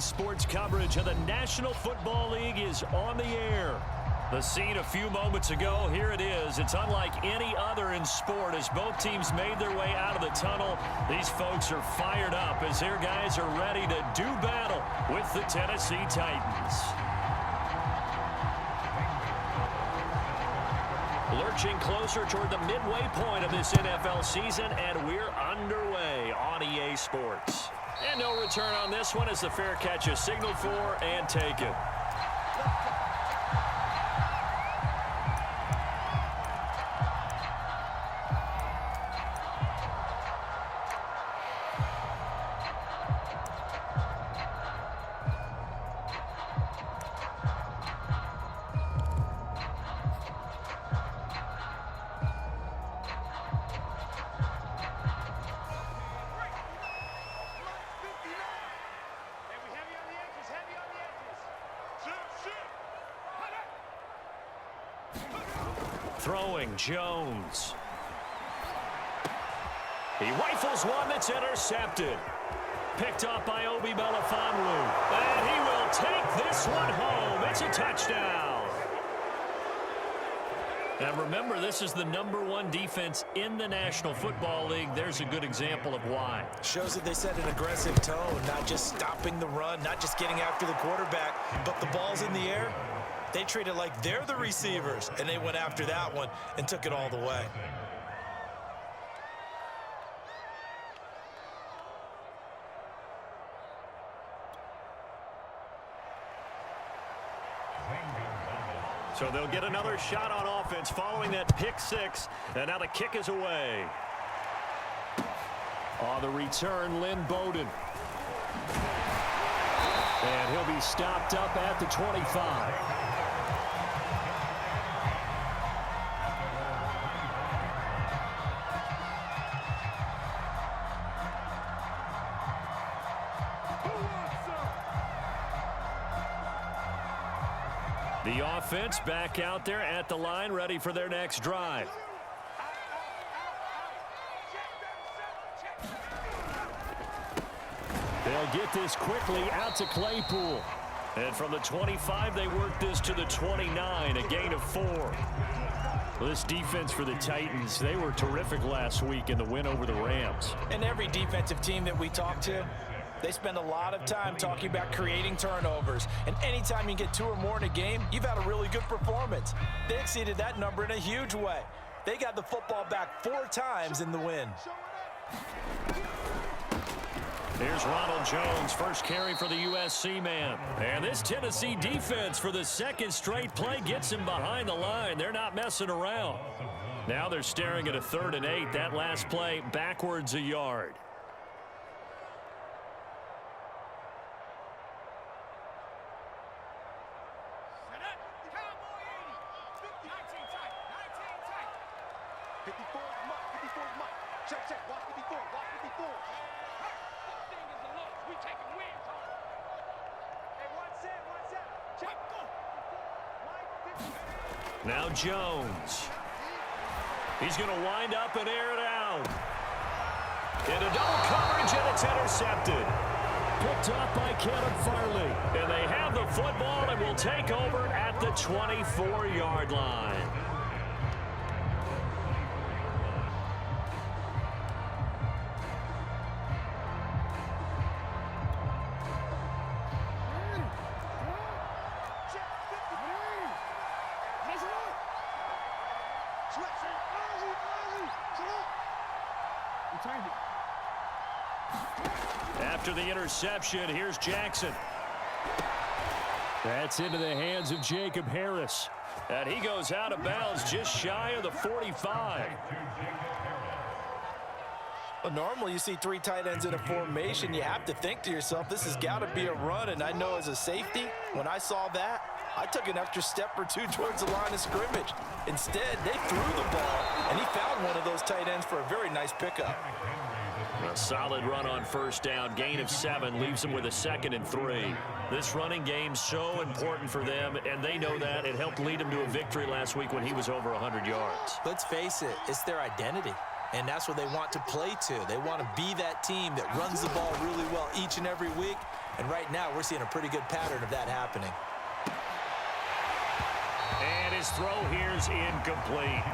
Sports coverage of the National Football League is on the air. The scene a few moments ago, here it is. It's unlike any other in sport as both teams made their way out of the tunnel. These folks are fired up as their guys are ready to do battle with the Tennessee Titans. Lurching closer toward the midway point of this NFL season, and we're underway on EA Sports. And no return on this one as the fair catch is signaled for and taken. Throwing Jones. He rifles one that's intercepted. Picked up by Obi Melifonwu. And he will take this one home. It's a touchdown. And remember, this is the #1 defense in the National Football League. There's a good example of why. Shows that they set an aggressive tone, not just stopping the run, not just getting after the quarterback, but the ball's in the air. They treat it like they're the receivers, and they went after that one and took it all the way. So they'll get another shot on offense following that pick six, and now the kick is away. On the return, Lynn Bowden. And he'll be stopped up at the 25. The offense back out there at the line, ready for their next drive. They'll get this quickly out to Claypool. And from the 25, they work this to the 29, a gain of 4. Well, this defense for the Titans, they were terrific last week in the win over the Rams. And every defensive team that we talk to, they spend a lot of time talking about creating turnovers. And anytime you get 2 or more in a game, you've had a really good performance. They exceeded that number in a huge way. They got the football back 4 times in the win. Here's Ronald Jones, first carry for the USC man. And this Tennessee defense for the second straight play gets him behind the line. They're not messing around. Now they're staring at a 3rd and 8. That last play backwards a yard. Now Jones. He's going to wind up and air it out. Into double coverage, and it's intercepted. Picked up by Kevin Farley. And they have the football and will take over at the 24-yard line. After the interception, here's Jackson. That's into the hands of Jacob Harris. And he goes out of bounds just shy of the 45. Well, normally you see 3 tight ends in a formation. You have to think to yourself, this has got to be a run. And I know as a safety, when I saw that, I took an extra step or 2 towards the line of scrimmage. Instead, they threw the ball, and he found one of those tight ends for a very nice pickup. A solid run on first down. Gain of 7 leaves them with a 2nd and 3. This running game so important for them, and they know that. It helped lead them to a victory last week when he was over 100 yards. Let's face it, it's their identity. And that's what they want to play to. They want to be that team that runs the ball really well each and every week. And right now, we're seeing a pretty good pattern of that happening. And his throw here's incomplete.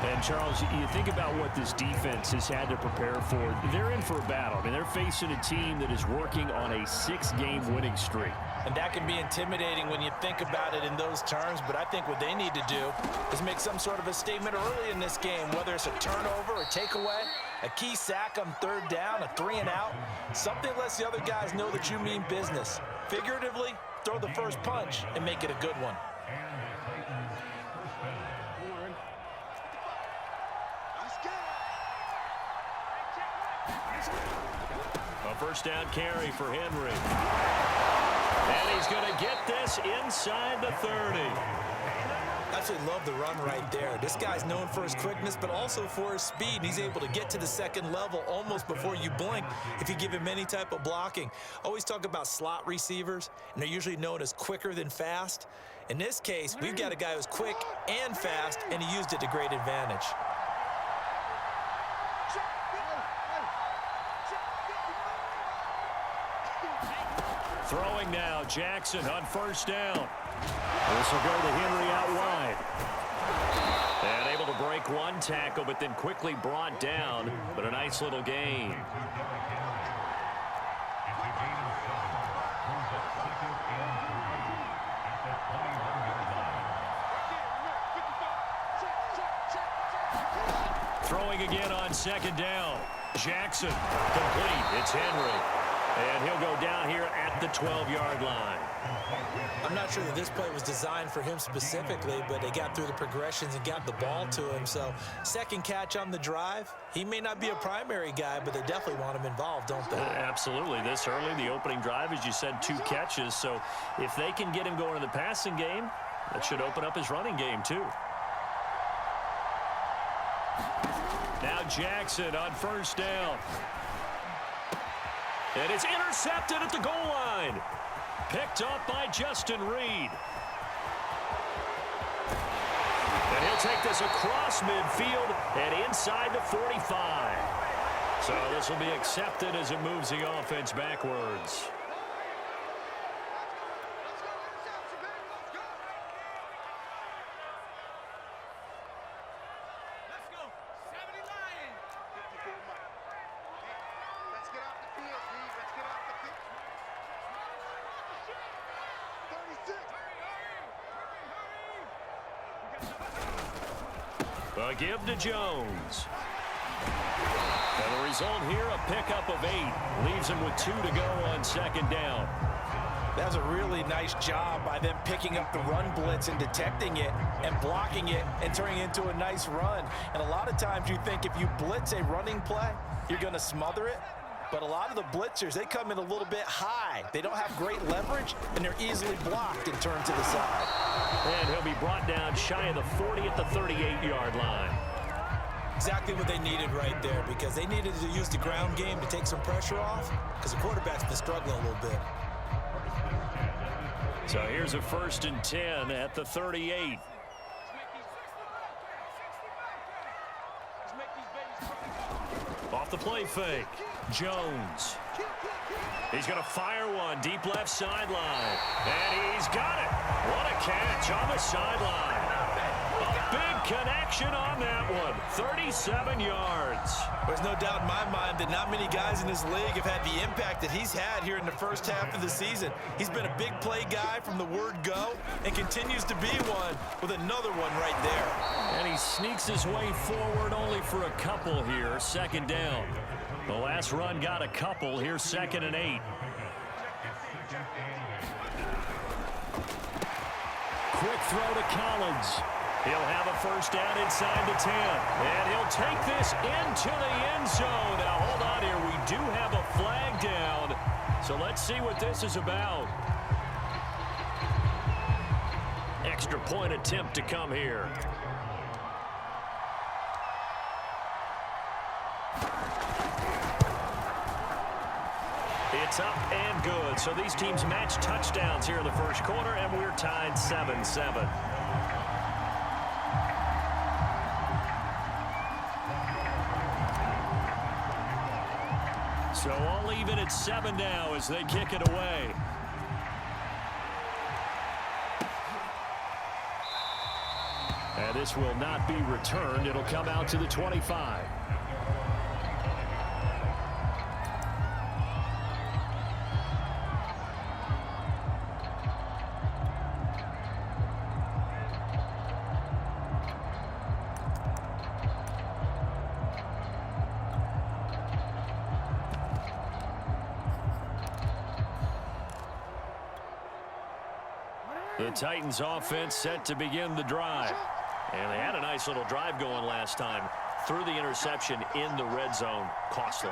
And, Charles, you think about what this defense has had to prepare for. They're in for a battle. I mean, they're facing a team that is working on a 6-game winning streak. And that can be intimidating when you think about it in those terms, but I think what they need to do is make some sort of a statement early in this game, whether it's a turnover, a takeaway, a key sack on third down, a 3-and-out, something lets the other guys know that you mean business. Figuratively, throw the first punch and make it a good one. A first down carry for Henry. And he's going to get this inside the 30. Absolutely love the run right there. This guy's known for his quickness, but also for his speed. And he's able to get to the second level almost before you blink if you give him any type of blocking. Always talk about slot receivers, and they're usually known as quicker than fast. In this case, we've got a guy who's quick and fast, and he used it to great advantage. Throwing now, Jackson on first down. This will go to Henry out wide. And able to break one tackle, but then quickly brought down. But a nice little gain. Throwing again on second down. Jackson complete. It's Henry. And he'll go down here at the 12-yard line. I'm not sure that this play was designed for him specifically, but they got through the progressions and got the ball to him. So second catch on the drive. He may not be a primary guy, but they definitely want him involved, don't they? Absolutely. This early, the opening drive, as you said, 2 catches. So if they can get him going in the passing game, that should open up his running game too. Now Jackson on first down. And it's intercepted at the goal line. Picked up by Justin Reed. And he'll take this across midfield and inside the 45. So this will be accepted as it moves the offense backwards. A give to Jones. And the result here, a pickup of 8. Leaves him with 2 to go on second down. That's a really nice job by them picking up the run blitz and detecting it and blocking it and turning it into a nice run. And a lot of times you think if you blitz a running play, you're going to smother it. But a lot of the blitzers, they come in a little bit high. They don't have great leverage, and they're easily blocked and turned to the side. And he'll be brought down shy of the 40 at the 38-yard line. Exactly what they needed right there, because they needed to use the ground game to take some pressure off, because the quarterback's been struggling a little bit. So here's a 1st and 10 at the 38. Off the play fake. Jones. He's going to fire one deep left sideline. And he's got it. What a catch on the sideline. A big connection on that one. 37 yards. There's no doubt in my mind that not many guys in this league have had the impact that he's had here in the first half of the season. He's been a big play guy from the word go and continues to be one with another one right there. And he sneaks his way forward only for a couple here. Second down. The last run got a couple. Here's 2nd and 8. Quick throw to Collins. He'll have a first down inside the 10. And he'll take this into the end zone. Now, hold on here. We do have a flag down. So let's see what this is about. Extra point attempt to come here. It's up and good. So these teams match touchdowns here in the first quarter, and we're tied 7-7. So all even at 7 now as they kick it away. And this will not be returned. It'll come out to the 25. The Titans offense set to begin the drive. And they had a nice little drive going last time. Threw the interception in the red zone. Costly.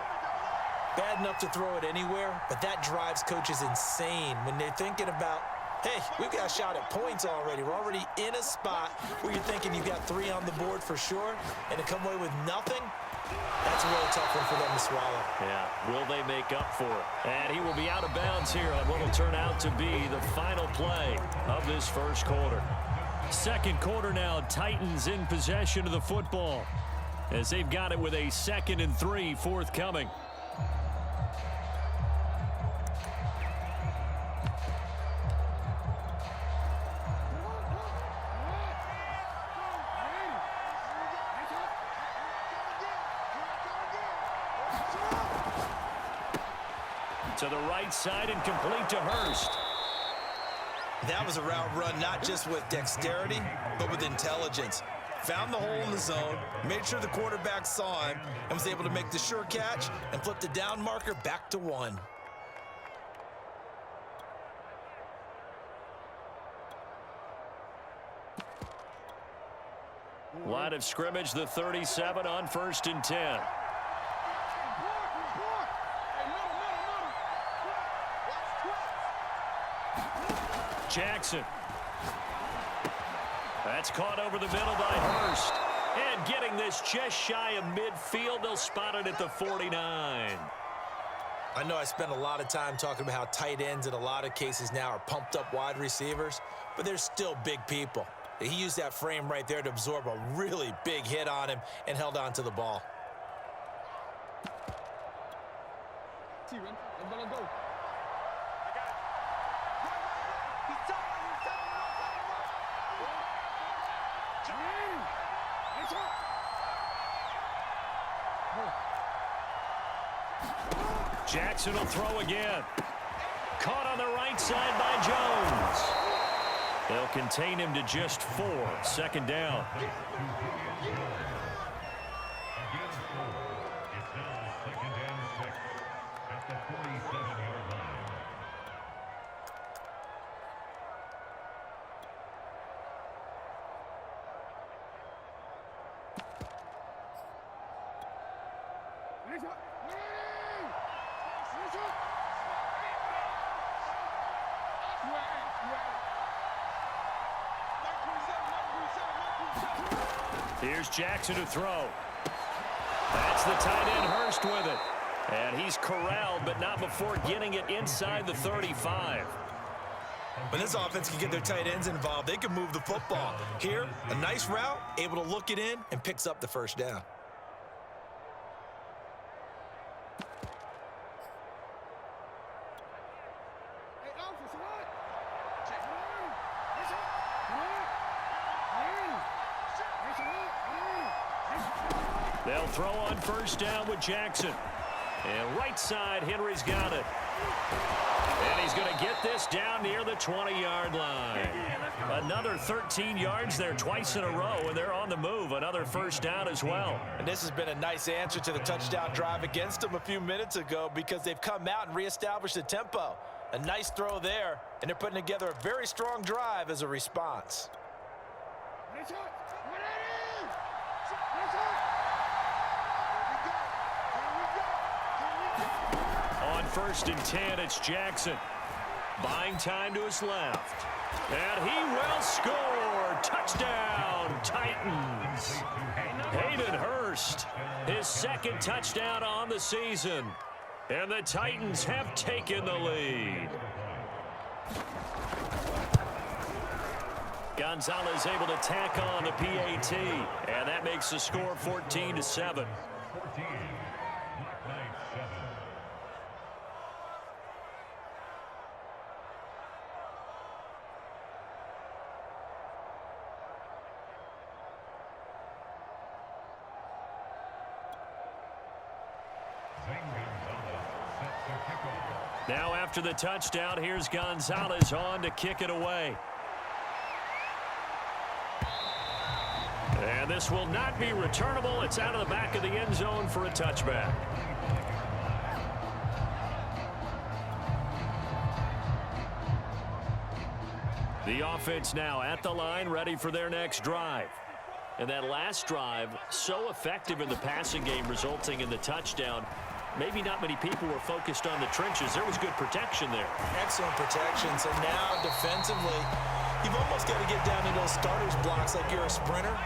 Bad enough to throw it anywhere, but that drives coaches insane when they're thinking about, hey, we've got a shot at points already. We're already in a spot where you're thinking you've got 3 on the board for sure, and to come away with nothing, that's a really tough one for them to swallow. Yeah, will they make up for it? And he will be out of bounds here on what will turn out to be the final play of this first quarter. Second quarter now, Titans in possession of the football as they've got it with a 2nd and 3 forthcoming. To the right side and complete to Hurst. That was a route run not just with dexterity, but with intelligence. Found the hole in the zone, made sure the quarterback saw him, and was able to make the sure catch and flip the down marker back to 1. Line of scrimmage, the 37 on 1st and 10. Jackson. That's caught over the middle by Hurst. And getting this just shy of midfield, they'll spot it at the 49. I know I spent a lot of time talking about how tight ends in a lot of cases now are pumped up wide receivers, but they're still big people. He used that frame right there to absorb a really big hit on him and held on to the ball. Jackson will throw again. Caught on the right side by Jones. They'll contain him to just 4. 2nd down. Here's Jackson to throw. That's the tight end Hurst with it. And he's corralled, but not before getting it inside the 35. When this offense can get their tight ends involved, they can move the football. Here, a nice route, able to look it in, and picks up the 1st down. They'll throw on 1st down with Jackson. And right side, Henry's got it. And he's going to get this down near the 20-yard line. Another 13 yards there twice in a row, and they're on the move. Another 1st down as well. And this has been a nice answer to the touchdown drive against them a few minutes ago because they've come out and reestablished the tempo. A nice throw there, and they're putting together a very strong drive as a response. On 1st and 10, it's Jackson. Buying time to his left. And he will score. Touchdown, Titans. Hayden Hurst, his 2nd touchdown on the season. And the Titans have taken the lead. Gonzalez able to tack on the PAT. And that makes the score 14-7. Now after the touchdown, here's Gonzalez on to kick it away. And this will not be returnable. It's out of the back of the end zone for a touchback. The offense now at the line, ready for their next drive. And that last drive, so effective in the passing game, resulting in the touchdown. Maybe not many people were focused on the trenches. There was good protection there. Excellent protection. So now defensively, you've almost got to get down to those starters blocks like you're a sprinter.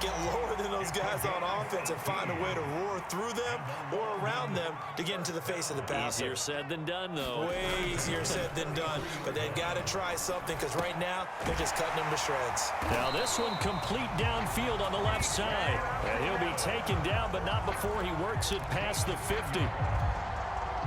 Get lower than those guys on offense and find a way to roar through them or around them to get into the face of the passer. Easier said than done, though. Way easier said than done. But they've got to try something because right now they're just cutting them to shreds. Now this one complete downfield on the left side. And he'll be taken down, but not before he works it past the 50.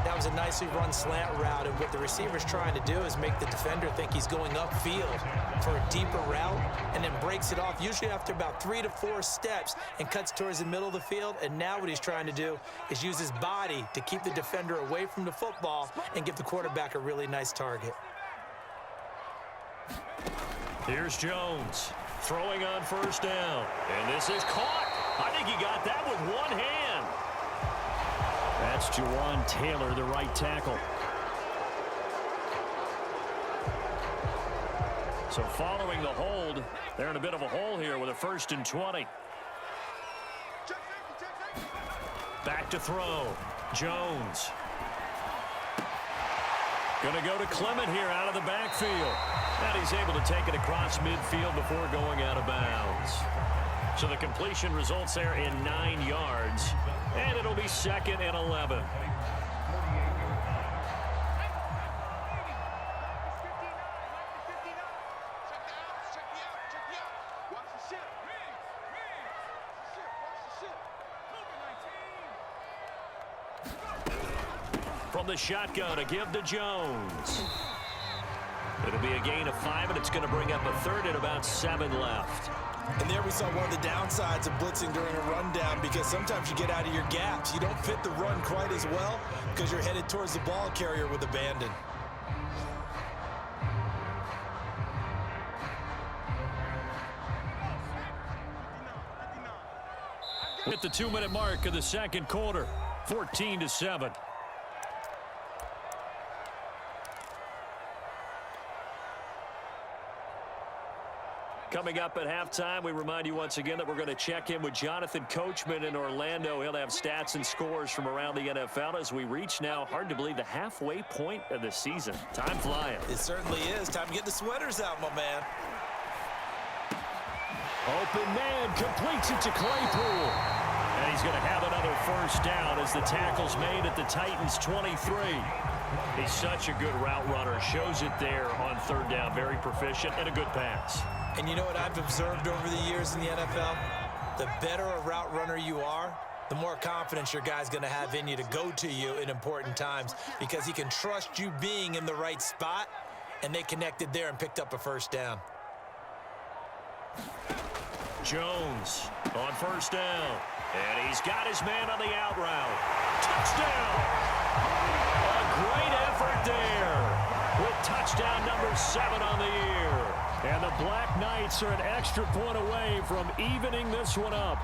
That was a nicely run slant route, and what the receiver's trying to do is make the defender think he's going upfield for a deeper route and then breaks it off, usually after about 3 to 4 steps, and cuts towards the middle of the field. And now what he's trying to do is use his body to keep the defender away from the football and give the quarterback a really nice target. Here's Jones throwing on first down. And this is caught. I think he got that with one hand. That's Jawan Taylor, the right tackle. So following the hold, they're in a bit of a hole here with a 1st and 20. Back to throw. Jones. Going to go to Clement here out of the backfield. And he's able to take it across midfield before going out of bounds. So the completion results there in 9 yards. And it'll be 2nd and 11. From the shotgun, a give to Jones. It'll be a gain of 5, and it's going to bring up a 3rd and about 7 left. And there we saw one of the downsides of blitzing during a rundown, because sometimes you get out of your gaps. You don't fit the run quite as well because you're headed towards the ball carrier with abandon. At the 2-minute mark of the second quarter, 14-7. Coming up at halftime, we remind you once again that we're going to check in with Jonathan Coachman in Orlando. He'll have stats and scores from around the NFL as we reach now, hard to believe, the halfway point of the season. Time flying. It certainly is. Time to get the sweaters out, my man. Open man completes it to Claypool. And he's going to have another 1st down as the tackle's made at the Titans' 23. He's such a good route runner. Shows it there on 3rd down. Very proficient and a good pass. And you know what I've observed over the years in the NFL? The better a route runner you are, the more confidence your guy's going to have in you to go to you in important times, because he can trust you being in the right spot, and they connected there and picked up a 1st down. Jones on 1st down. And he's got his man on the out route. Touchdown! A great effort there with touchdown number 7 on the year. And the Black Knights are an extra point away from evening this one up.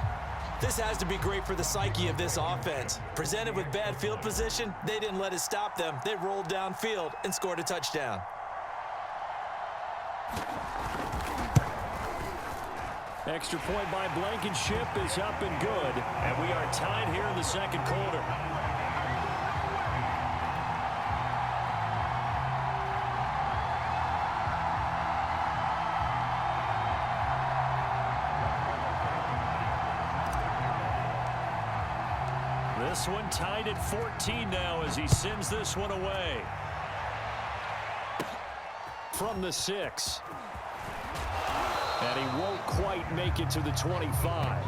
This has to be great for the psyche of this offense. Presented with bad field position, they didn't let it stop them. They rolled downfield and scored a touchdown. Extra point by Blankenship is up and good. And we are tied here in the second quarter. This one tied at 14 now as he sends this one away. From the 6. And he won't quite make it to the 25.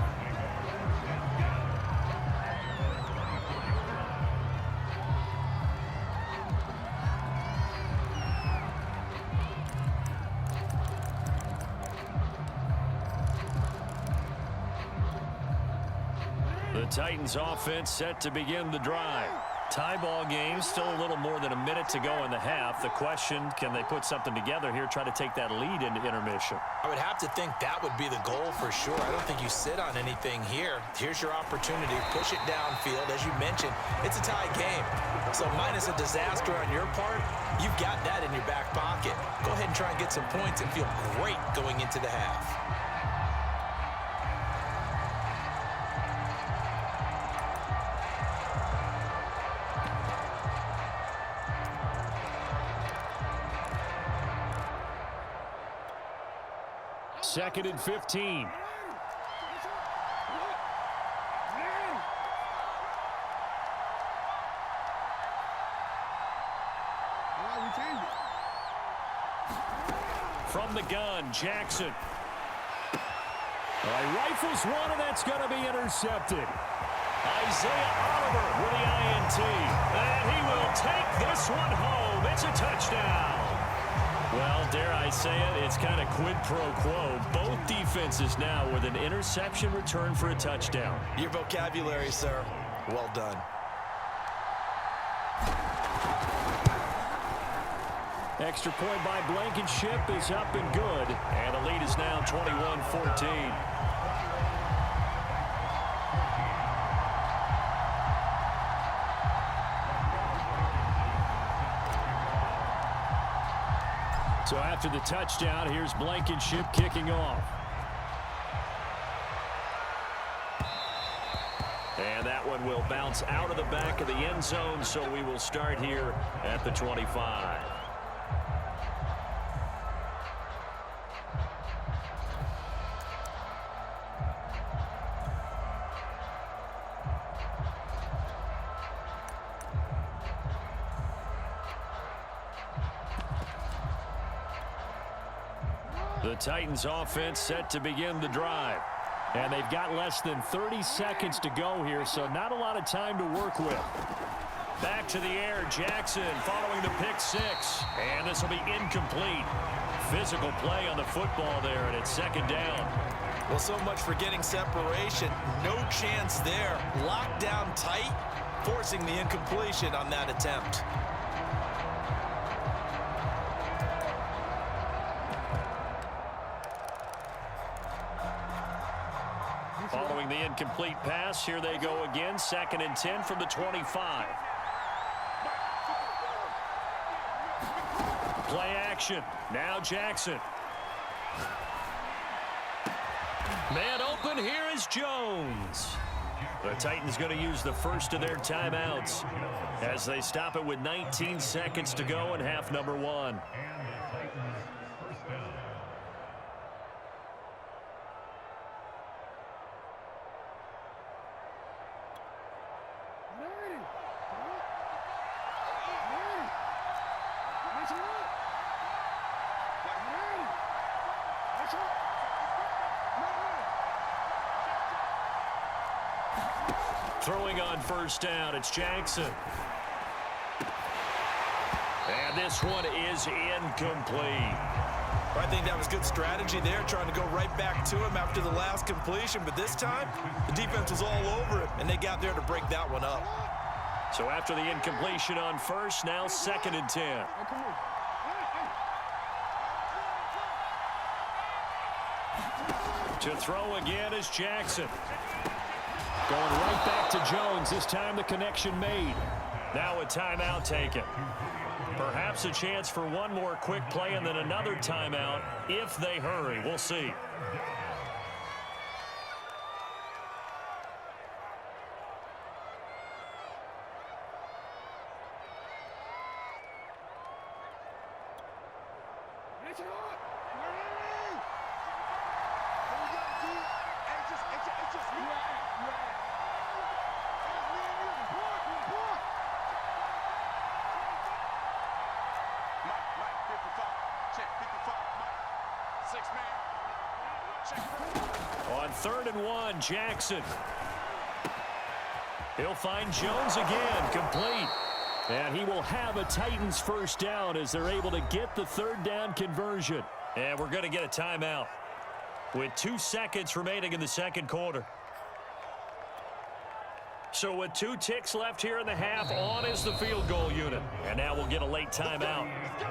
The Titans offense set to begin the drive. Tie ball game, still a little more than a minute to go in the half. The question, can they put something together here, try to take that lead into intermission? I would have to think that would be the goal for sure. I don't think you sit on anything here. Here's your opportunity. Push it downfield. As you mentioned, it's a tie game. So minus a disaster on your part, you've got that in your back pocket. Go ahead and try and get some points and feel great going into the half. Second and 15. From the gun, Jackson. Rifles one, and that's going to be intercepted. Isaiah Oliver with the INT. And he will take this one home. It's a touchdown. Well, dare I say it, it's kind of quid pro quo. Both defenses now with an interception return for a touchdown. Your vocabulary, sir. Well done. Extra point by Blankenship is up and good. And the lead is now 21-14. So after the touchdown, here's Blankenship kicking off. And that one will bounce out of the back of the end zone, so we will start here at the 25. The Titans offense set to begin the drive. And they've got less than 30 seconds to go here, so not a lot of time to work with. Back to the air, Jackson following the pick six. And this will be incomplete. Physical play on the football there, and it's second down. Well, so much for getting separation. No chance there. Locked down tight, forcing the incompletion on that attempt. Following the incomplete pass, here they go again. Second and 10 from the 25. Play action. Now Jackson. Man open. Here is Jones. The Titans going to use the first of their timeouts as they stop it with 19 seconds to go in half number one. Throwing on first down, it's Jackson. And this one is incomplete. I think that was good strategy there, trying to go right back to him after the last completion. But this time, the defense was all over him, and they got there to break that one up. So after the incompletion on first, now second and 10. To throw again is Jackson. Going right back to Jones. This time the connection made. Now a timeout taken. Perhaps a chance for one more quick play and then another timeout if they hurry. We'll see. On third and one, Jackson. He'll find Jones again, complete. And he will have a Titans first down as they're able to get the third down conversion. And we're going to get a timeout with 2 seconds remaining in the second quarter. So with 2 ticks left here in the half, on is the field goal unit. And now we'll get a late timeout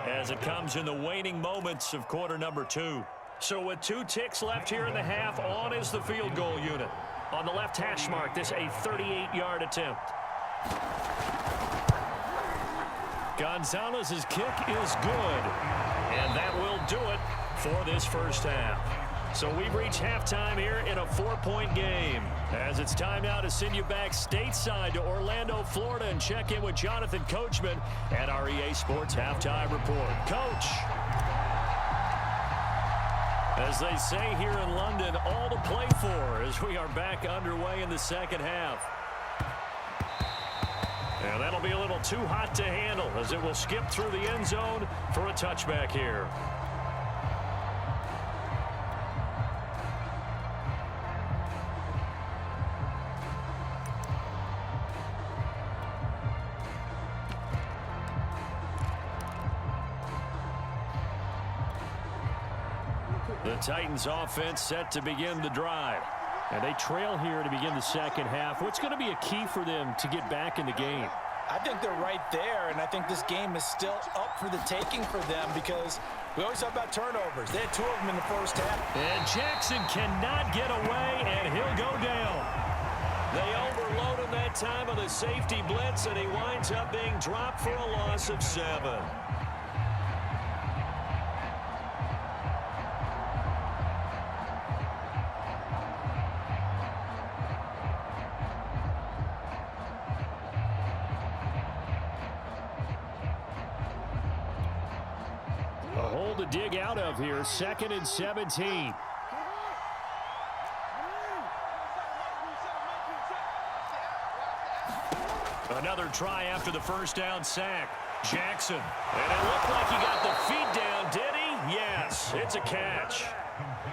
as it comes in the waning moments of quarter number 2. So with 2 ticks left here in the half, on is the field goal unit. On the left hash mark, this a 38-yard attempt. Gonzalez's kick is good. And that will do it for this first half. So we've reached halftime here in a 4-point game. As it's time now to send you back stateside to Orlando, Florida, and check in with Jonathan Coachman at our EA Sports Halftime Report. Coach. As they say here in London, all to play for as we are back underway in the second half. And that'll be a little too hot to handle as it will skip through the end zone for a touchback here. The Titans offense set to begin the drive. And they trail here to begin the second half. What's going to be a key for them to get back in the game? I think they're right there, and I think this game is still up for the taking for them because we always talk about turnovers. They had 2 of them in the first half. And Jackson cannot get away, and he'll go down. They overload him that time on the safety blitz, and he winds up being dropped for a loss of 7. A hole to dig out of here, 2nd and 17. Another try after the first down sack. Jackson. And it looked like he got the feet down, did he? Yes, it's a catch.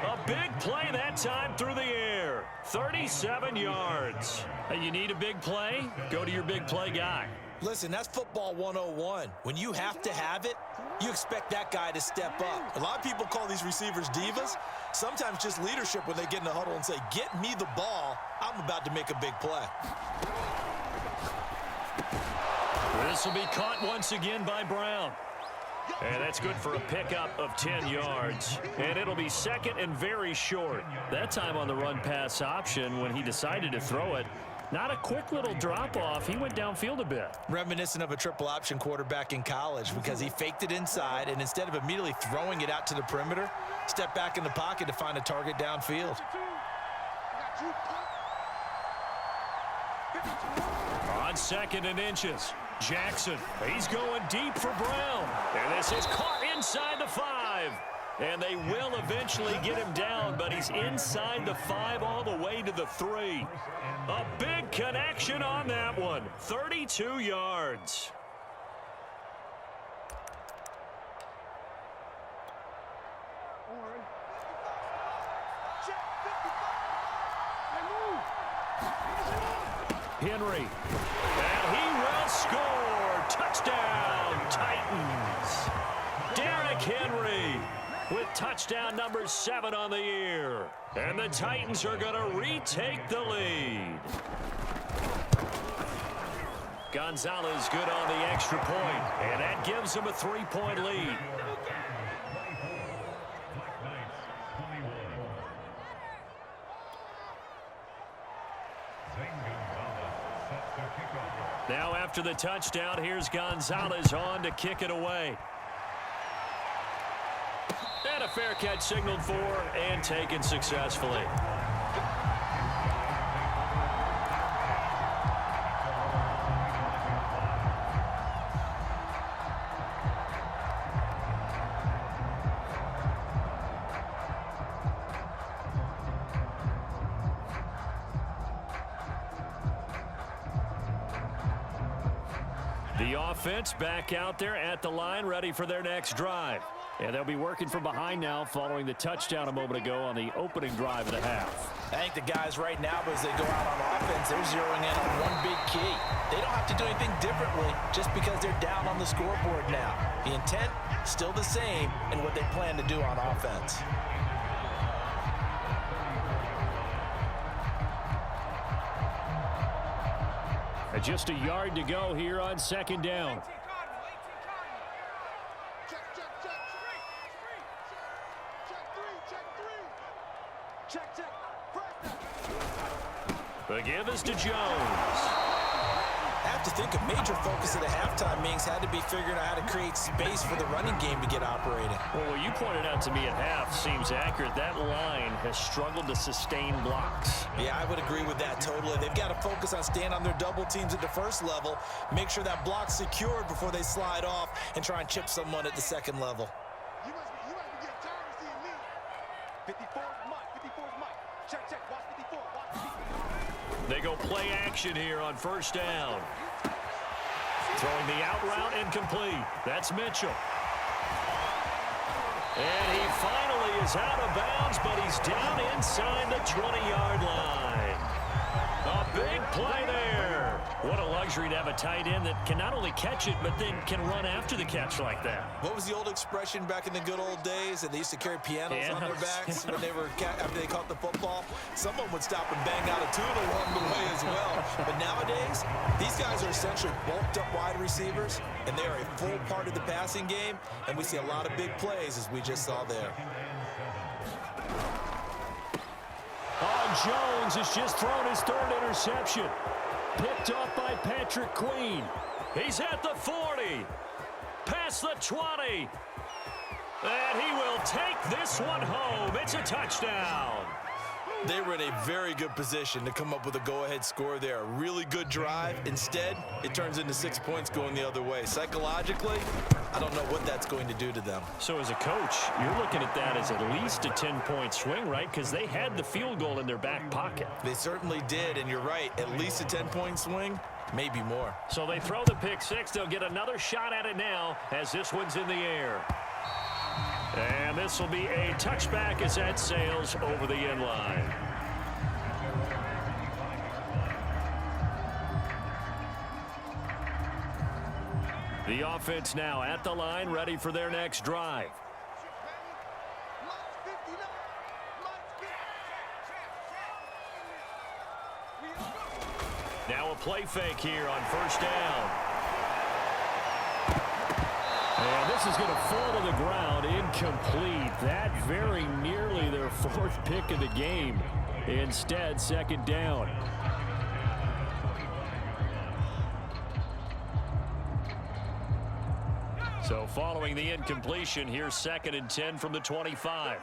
A big play that time through the air. 37 yards. Hey, you need a big play? Go to your big play guy. Listen, that's football 101. When you have to have it, you expect that guy to step up. A lot of people call these receivers divas. Sometimes just leadership when they get in the huddle and say, get me the ball. I'm about to make a big play. This will be caught once again by Brown. And that's good for a pickup of 10 yards. And it'll be 2nd and very short. That time on the run-pass option when he decided to throw it. Not a quick little drop-off. He went downfield a bit. Reminiscent of a triple option quarterback in college because he faked it inside, and instead of immediately throwing it out to the perimeter, stepped back in the pocket to find a target downfield. On 2nd and inches, Jackson. He's going deep for Brown. And this is caught inside the 5. And they will eventually get him down, but he's inside the 5 all the way to the 3. A big connection on that one. 32 yards. Henry. And he will score. Touchdown, Titans. Derrick Henry with touchdown number 7 on the year. And the Titans are going to retake the lead. Gonzalez good on the extra point, and that gives him a 3-point lead. Now after the touchdown, here's Gonzalez on to kick it away. And a fair catch signaled for and taken successfully. The offense back out there at the line, ready for their next drive. And they'll be working from behind now following the touchdown a moment ago on the opening drive of the half. I think the guys right now, as they go out on offense, they're zeroing in on one big key. They don't have to do anything differently just because they're down on the scoreboard now. The intent, still the same in what they plan to do on offense. Just a yard to go here on second down. The give is to Jones. I have to think a major focus at a halftime means had to be figuring out how to create space for the running game to get operating. Well, what you pointed out to me at half seems accurate. That line has struggled to sustain blocks. Yeah, I would agree with that totally. They've got to focus on staying on their double teams at the first level, make sure that block's secured before they slide off and try and chip someone at the second level. You must be getting tired of seeing me. 54's Mike. 54's Mike. Check. Watch 54. Watch 54. They go play action here on first down. Throwing the out route incomplete. That's Mitchell. And he finally is out of bounds, but he's down inside the 20-yard line. A big play there. What a luxury to have a tight end that can not only catch it, but then can run after the catch like that. What was the old expression back in the good old days? And they used to carry pianos on their backs when they were after they caught the football. Someone would stop and bang out a tune along the way as well. But nowadays, these guys are essentially bulked up wide receivers, and they are a full part of the passing game. And we see a lot of big plays, as we just saw there. Jones has just thrown his third interception. Picked up by Patrick Queen. He's at the 40. Past the 20. And he will take this one home. It's a touchdown. They were in a very good position to come up with a go-ahead score there. A really good drive. Instead, it turns into 6 points going the other way. Psychologically, I don't know what that's going to do to them. So as a coach, you're looking at that as at least a 10-point swing, right? Because they had the field goal in their back pocket. They certainly did, and you're right. At least a 10-point swing, maybe more. So they throw the pick six. They'll get another shot at it now as this one's in the air. And this will be a touchback as that sails over the end line. The offense now at the line, ready for their next drive. Now a play fake here on first down. And this is going to fall to the ground, incomplete. That very nearly their fourth pick of the game. Instead, second down. So following the incompletion, here's 2nd and 10 from the 25.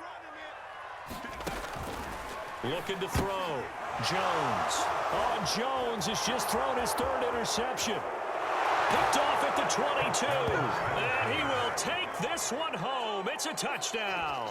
Looking to throw. Jones. Jones has just thrown his third interception. Picked off at the 22. And he will take this one home. It's a touchdown.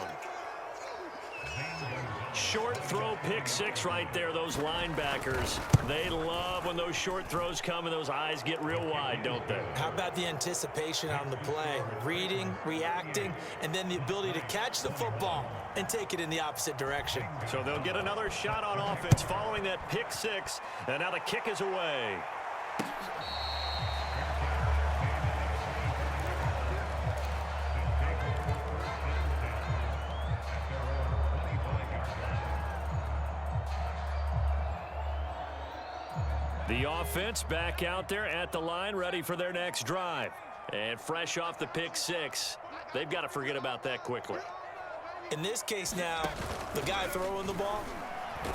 Short throw pick six right there. Those linebackers, they love when those short throws come and those eyes get real wide, don't they? How about the anticipation on the play? Reading, reacting, and then the ability to catch the football and take it in the opposite direction. So they'll get another shot on offense following that pick six. And now the kick is away. The offense back out there at the line, ready for their next drive. And fresh off the pick six, they've got to forget about that quickly. In this case now, the guy throwing the ball,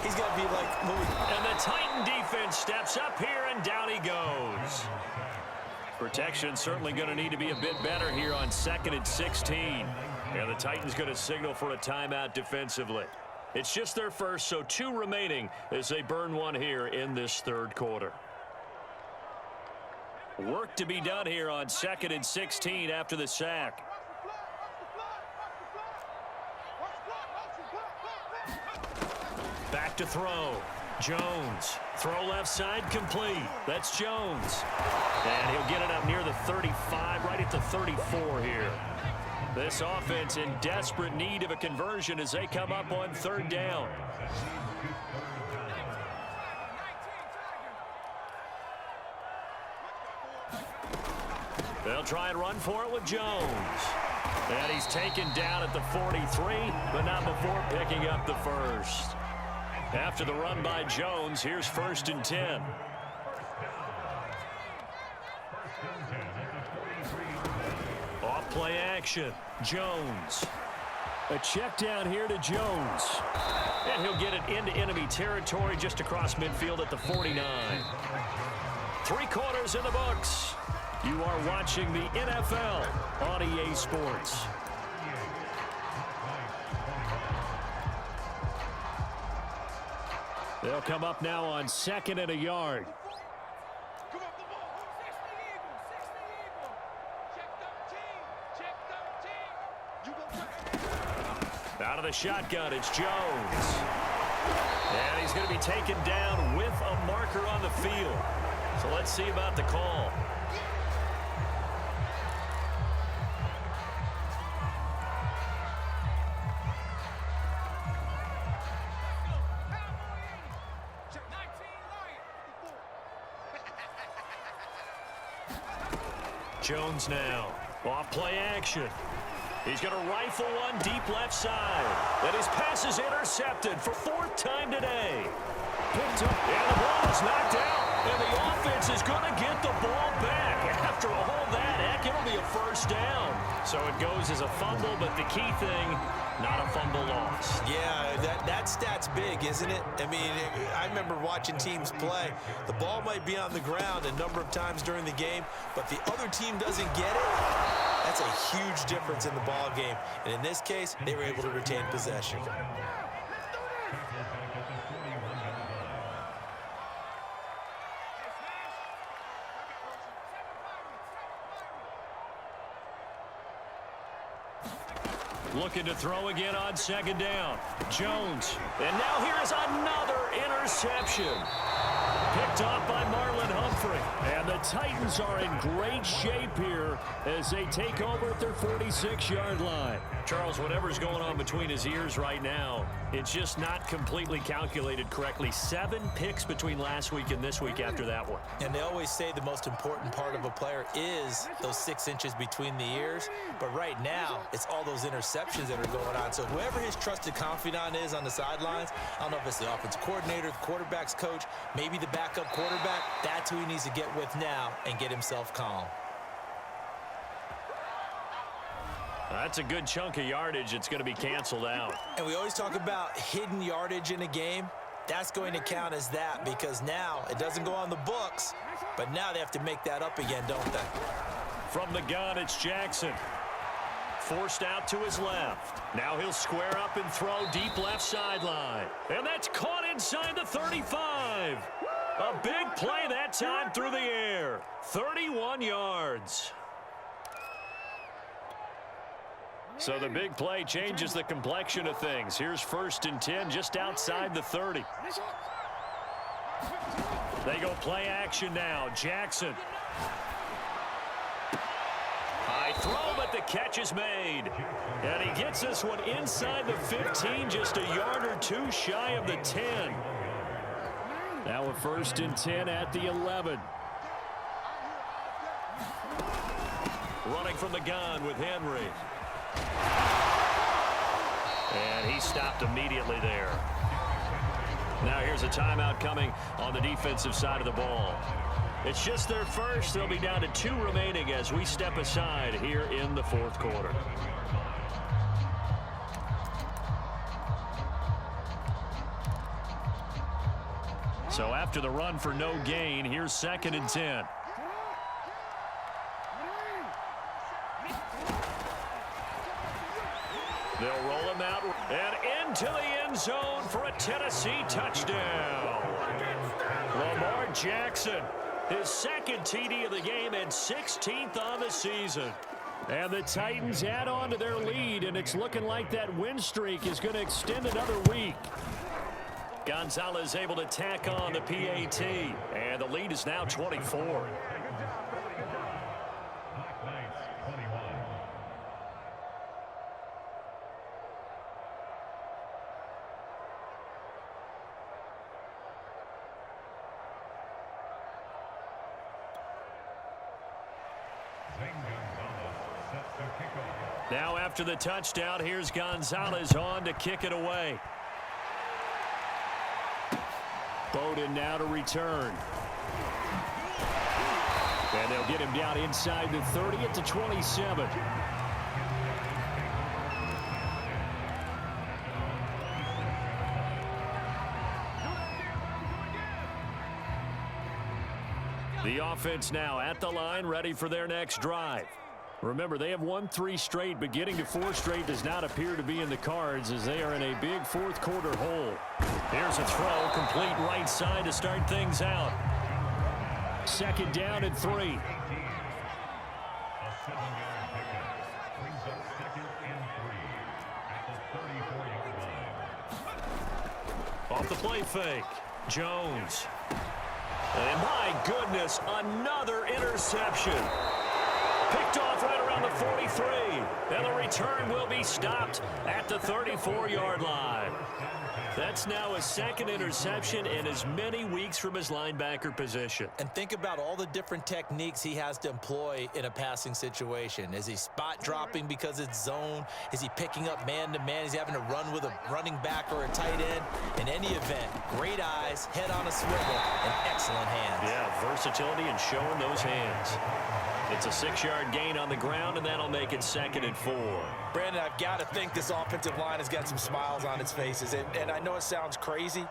he's got to be like Louis. And the Titan defense steps up here, and down he goes. Protection certainly going to need to be a bit better here on 2nd and 16. And the Titans going to signal for a timeout defensively. It's just their first, so 2 remaining as they burn one here in this third quarter. Work to be done here on 2nd and 16 after the sack. Back to throw. Jones. Throw left side complete. That's Jones. And he'll get it up near the 35, right at the 34 here. This offense in desperate need of a conversion as they come up on 3rd down. They'll try and run for it with Jones. And he's taken down at the 43, but not before picking up the first. After the run by Jones, here's 1st and 10. Play action. Jones. A check down here to Jones. And he'll get it into enemy territory just across midfield at the 49. 3 quarters in the books. You are watching the NFL on EA Sports. They'll come up now on 2nd and a yard. Come up the ball. 60 Eagles. Check 13. Check 13. You go. Out of the shotgun, it's Jones. And he's going to be taken down with a marker on the field. So let's see about the call. Jones now. Off play action. He's going to rifle one deep left side. And his pass is intercepted for 4th time today. Picked up, and the ball is knocked out. And the offense is going to get the ball back. After all that, heck, it'll be a first down. So it goes as a fumble, but the key thing, not a fumble loss. Yeah, that stat's big, isn't it? I mean, I remember watching teams play. The ball might be on the ground a number of times during the game, but the other team doesn't get it. That's a huge difference in the ball game. And in this case, they were able to retain possession. Looking to throw again on 2nd down. Jones. And now here is another interception. Picked off by Marlon Humphrey. And the Titans are in great shape here as they take over at their 46-yard line. Charles, whatever's going on between his ears right now, it's just not completely calculated correctly. 7 picks between last week and this week after that one. And they always say the most important part of a player is those 6 inches between the ears. But right now, it's all those interceptions that are going on. So whoever his trusted confidant is on the sidelines, I don't know if it's the offensive coordinator, the quarterback's coach, maybe the backup quarterback, that's who he needs to get with now and get himself calm. That's a good chunk of yardage. It's going to be canceled out. And we always talk about hidden yardage in a game. That's going to count as that because now it doesn't go on the books, but now they have to make that up again, don't they? From the gun, it's Jackson. Forced out to his left. Now he'll square up and throw deep left sideline. And that's caught inside the 35. A big play that time through the air. 31 yards. So the big play changes the complexion of things. Here's 1st and 10 just outside the 30. They go play action now. Jackson. High throw, but the catch is made. And he gets this one inside the 15, just a yard or 2 shy of the 10. Now a 1st and 10 at the 11. Running from the gun with Henry. And he stopped immediately there. Now here's a timeout coming on the defensive side of the ball. It's just their first. They'll be down to 2 remaining as we step aside here in the 4th quarter. So after the run for no gain, here's 2nd and 10. They'll roll him out and into the end zone for a Tennessee touchdown. Lamar Jackson, his 2nd TD of the game and 16th on the season. And the Titans add on to their lead, and it's looking like that win streak is going to extend another week. Gonzalez able to tack on the PAT, and the lead is now 24. Now after the touchdown, here's Gonzalez on to kick it away. Bowden now to return. And they'll get him down inside the 30 at the 27. The offense now at the line, ready for their next drive. Remember, they have won 3 straight, but getting to 4 straight does not appear to be in the cards as they are in a big fourth quarter hole. Here's a throw, complete right side to start things out. 2nd down and 3. Off the play fake, Jones. And my goodness, another interception. Picked off right around the 43. And the return will be stopped at the 34-yard line. That's now a 2nd interception in as many weeks from his linebacker position. And think about all the different techniques he has to employ in a passing situation. Is he spot dropping because it's zone? Is he picking up man-to-man? Is he having to run with a running back or a tight end? In any event, great eyes, head on a swivel, and excellent hands. Yeah, versatility and showing those hands. It's a 6-yard gain on the ground, and that'll make it 2nd and 4. Brandon, I've got to think this offensive line has got some smiles on its faces. And I know it sounds crazy,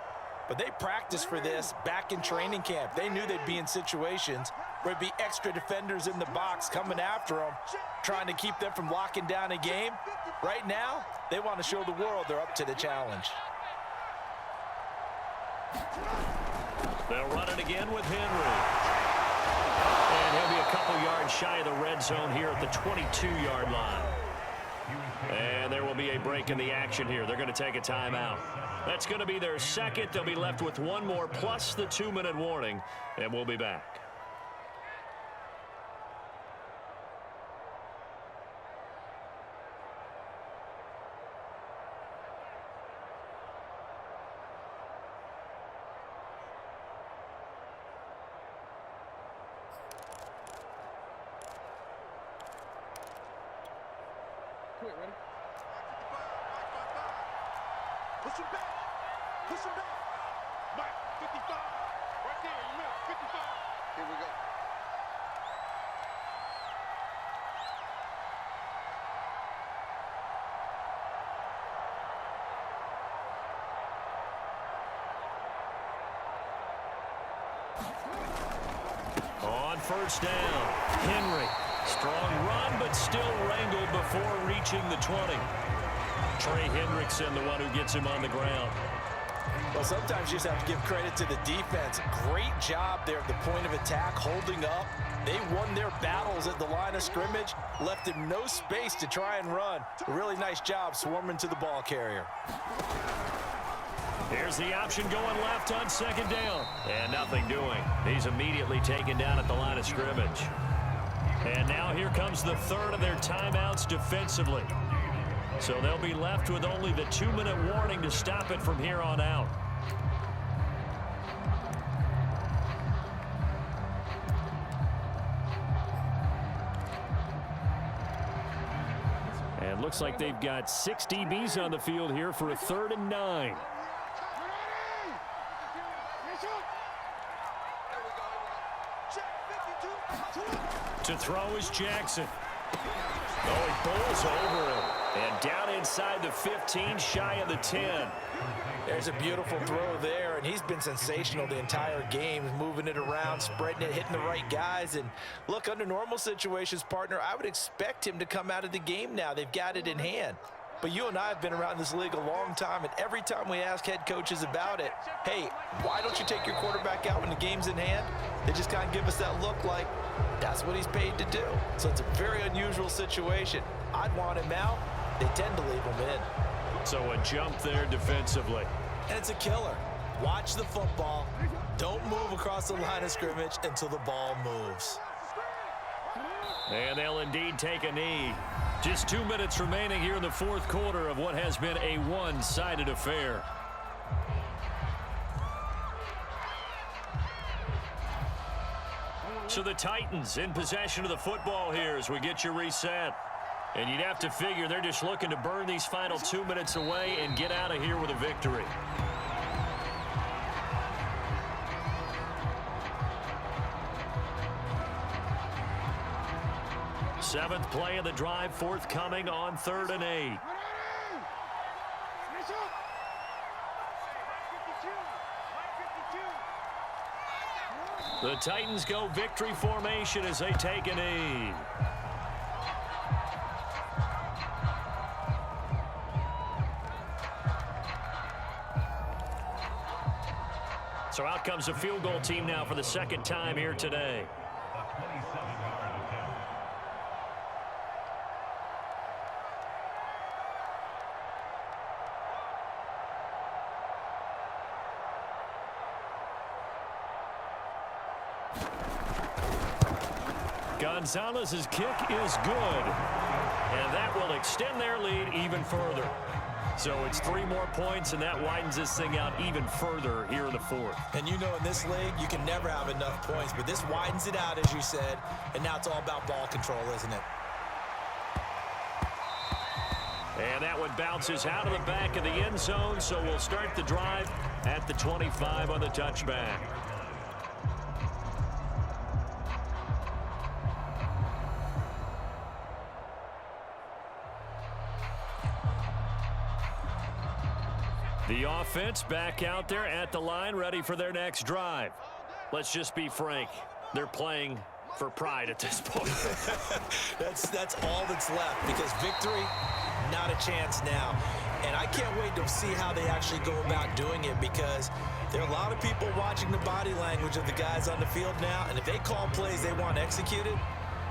but they practiced for this back in training camp. They knew they'd be in situations where there'd be extra defenders in the box coming after them, trying to keep them from locking down a game. Right now, they want to show the world they're up to the challenge. They'll run it again with Henry. And he'll be a couple yards shy of the red zone here at the 22-yard line. And there will be a break in the action here. They're going to take a timeout. That's going to be their 2nd. They'll be left with 1 more plus the 2-minute warning, and we'll be back. Ready? Push him back. Push him back. Mike, 55. Right there, you know, 55. Here we go. On 1st down, Henry. Strong run, but still wrangled before reaching the 20. Trey Hendrickson, the one who gets him on the ground. Well, sometimes you just have to give credit to the defense. Great job there at the point of attack, holding up. They won their battles at the line of scrimmage, left him no space to try and run. A really nice job swarming to the ball carrier. Here's the option going left on 2nd down. And nothing doing. He's immediately taken down at the line of scrimmage. And now here comes the 3rd of their timeouts defensively. So they'll be left with only the 2-minute warning to stop it from here on out. And looks like they've got 6 DBs on the field here for a 3rd and 9. To throw is Jackson. Oh, he bowls over him. And down inside the 15, shy of the 10. There's a beautiful throw there, and he's been sensational the entire game, moving it around, spreading it, hitting the right guys. And look, under normal situations, partner, I would expect him to come out of the game now. They've got it in hand. But you and I have been around this league a long time, and every time we ask head coaches about it, hey, why don't you take your quarterback out when the game's in hand? They just kind of give us that look like that's what he's paid to do. So it's a very unusual situation. I'd want him out. They tend to leave him in. So a jump there defensively. And it's a killer. Watch the football. Don't move across the line of scrimmage until the ball moves. And they'll indeed take a knee. Just 2 minutes remaining here in the 4th quarter of what has been a one-sided affair. So the Titans in possession of the football here as we get you reset. And you'd have to figure they're just looking to burn these final 2 minutes away and get out of here with a victory. Seventh play of the drive forthcoming on 3rd and 8. The Titans go victory formation as they take a knee. So out comes a field goal team now for the second time here today. Gonzalez's kick is good, and that will extend their lead even further. So it's 3 more points, and that widens this thing out even further here in the 4th. And you know, in this league, you can never have enough points, but this widens it out, as you said, and now it's all about ball control, isn't it? And that one bounces out of the back of the end zone, so we'll start the drive at the 25 on the touchback. The offense back out there at the line, ready for their next drive. Let's just be frank. They're playing for pride at this point. That's all that's left, because victory, not a chance now. And I can't wait to see how they actually go about doing it, because there are a lot of people watching the body language of the guys on the field now, and if they call plays they want executed,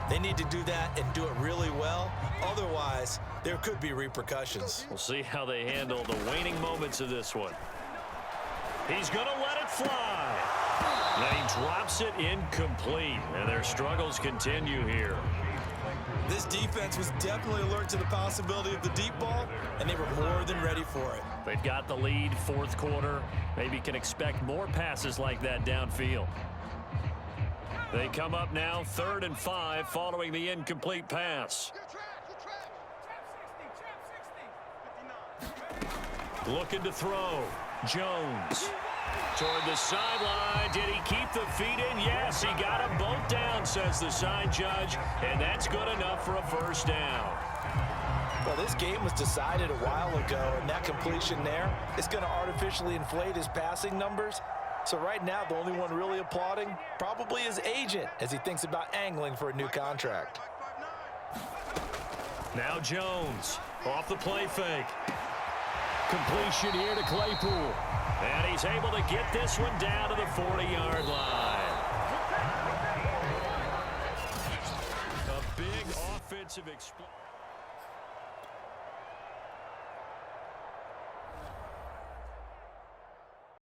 they need to do that and do it really well. Otherwise, there could be repercussions. We'll see how they handle the waning moments of this one. He's going to let it fly. And he drops it incomplete. And their struggles continue here. This defense was definitely alert to the possibility of the deep ball, and they were more than ready for it. They've got the lead, 4th quarter. Maybe can expect more passes like that downfield. They come up now 3rd and 5 following the incomplete pass. Looking to throw. Jones toward the sideline. Did he keep the feet in? Yes, he got them both down, says the side judge, and that's good enough for a first down. Well, this game was decided a while ago, and that completion there is going to artificially inflate his passing numbers. So right now, the only one really applauding probably his agent as he thinks about angling for a new contract. Now Jones off the play fake. Completion here to Claypool. And he's able to get this one down to the 40-yard line. A big offensive explosion.